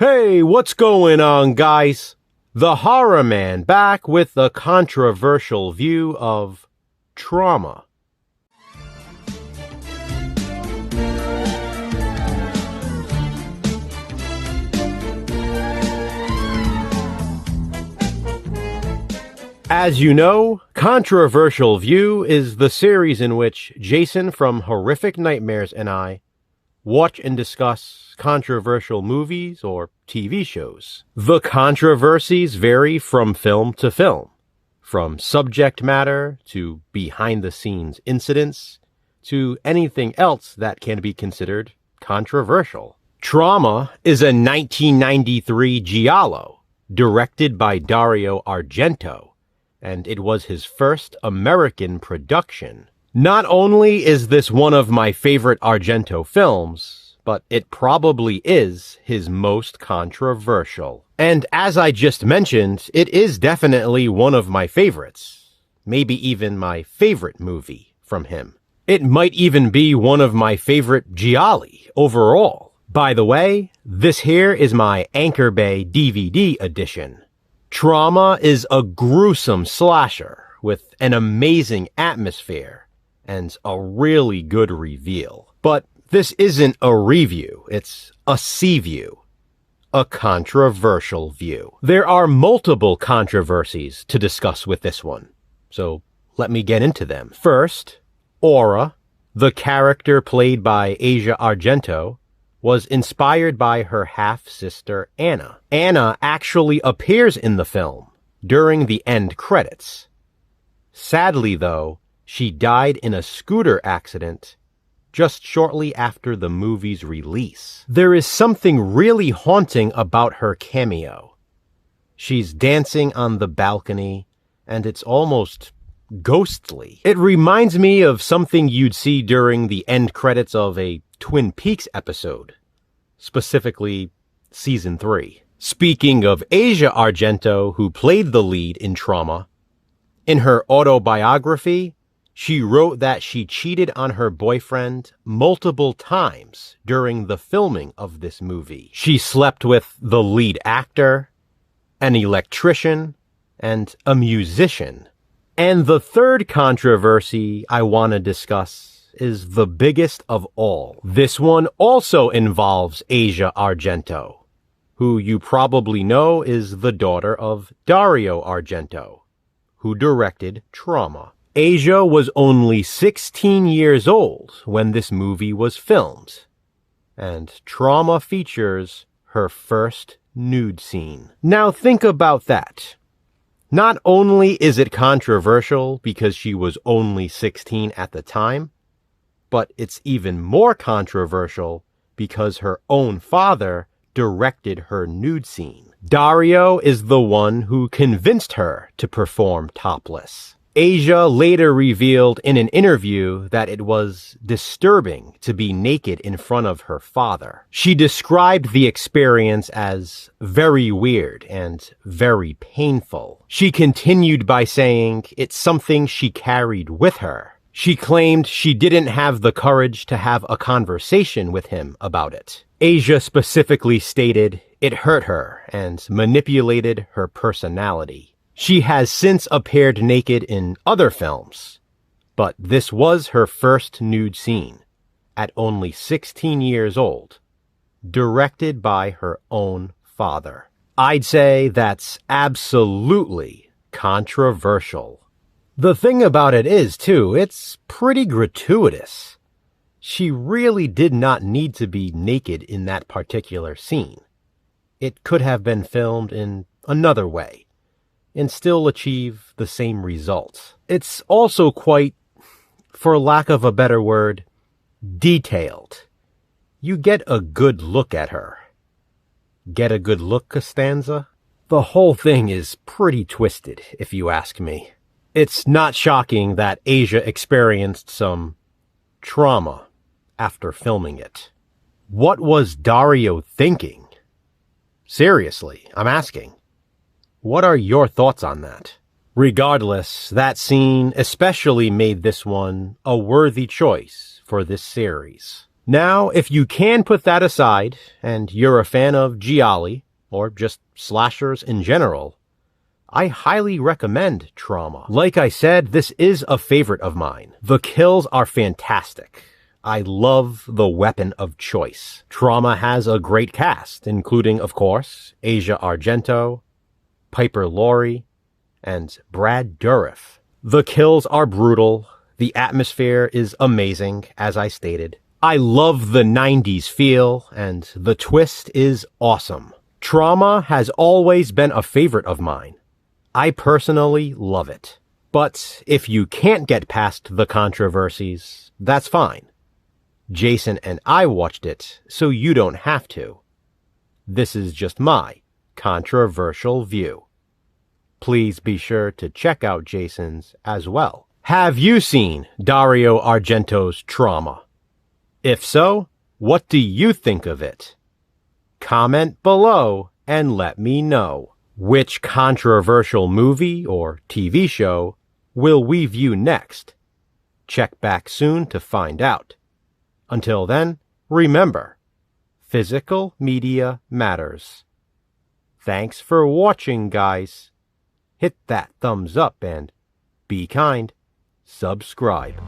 Hey, what's going on, guys? The Horror Man back with a controversial view of trauma. As you know, Controversial View is the series in which Jason from Horrific Nightmares and I watch and discuss controversial movies or TV shows. The controversies vary from film to film, from subject matter to behind-the-scenes incidents to anything else that can be considered controversial. Trauma is a 1993 giallo directed by Dario Argento, and it was his first American production. Not only is this one of my favorite Argento films, but it probably is his most controversial. And as I just mentioned, it is definitely one of my favorites. Maybe even my favorite movie from him. It might even be one of my favorite gialli overall. By the way, this here is my Anchor Bay DVD edition. Trauma is a gruesome slasher with an amazing atmosphere and a really good reveal. But this isn't a review, it's a C-View, a controversial view. There are multiple controversies to discuss with this one, so let me get into them. First, Aura, the character played by Asia Argento, was inspired by her half-sister Anna. Anna actually appears in the film during the end credits. Sadly, though, she died in a scooter accident just shortly after the movie's release. There is something really haunting about her cameo. She's dancing on the balcony, and it's almost ghostly. It reminds me of something you'd see during the end credits of a Twin Peaks episode, specifically Season 3. Speaking of Asia Argento, who played the lead in Trauma, in her autobiography, she wrote that she cheated on her boyfriend multiple times during the filming of this movie. She slept with the lead actor, an electrician, and a musician. And the third controversy I want to discuss is the biggest of all. This one also involves Asia Argento, who you probably know is the daughter of Dario Argento, who directed Trauma. Asia was only 16 years old when this movie was filmed, and Trauma features her first nude scene. Now think about that. Not only is it controversial because she was only 16 at the time, but it's even more controversial because her own father directed her nude scene. Dario is the one who convinced her to perform topless. Asia later revealed in an interview that it was disturbing to be naked in front of her father. She described the experience as very weird and very painful. She continued by saying it's something she carried with her. She claimed she didn't have the courage to have a conversation with him about it. Asia specifically stated it hurt her and manipulated her personality. She has since appeared naked in other films, but this was her first nude scene, at only 16 years old, directed by her own father. I'd say that's absolutely controversial. The thing about it is, too, it's pretty gratuitous. She really did not need to be naked in that particular scene. It could have been filmed in another way and still achieve the same results. It's also quite, for lack of a better word, detailed. You get a good look at her. Get a good look, Costanza? The whole thing is pretty twisted, if you ask me. It's not shocking that Asia experienced some trauma after filming it. What was Dario thinking? Seriously, I'm asking. What are your thoughts on that? Regardless, that scene especially made this one a worthy choice for this series. Now, if you can put that aside, and you're a fan of gialli, or just slashers in general, I highly recommend Trauma. Like I said, this is a favorite of mine. The kills are fantastic. I love the weapon of choice. Trauma has a great cast, including, of course, Asia Argento, Piper Laurie, and Brad Dourif. The kills are brutal. The atmosphere is amazing, as I stated. I love the 90s feel, and the twist is awesome. Trauma has always been a favorite of mine. I personally love it. But if you can't get past the controversies, that's fine. Jason and I watched it, so you don't have to. This is just my controversial view. Please be sure to check out Jason's as well. Have you seen Dario Argento's Trauma? If so, what do you think of it? Comment below and let me know. Which controversial movie or TV show will we view next? Check back soon to find out. Until then, remember, physical media matters. Thanks for watching, guys. Hit that thumbs up and be kind. Subscribe.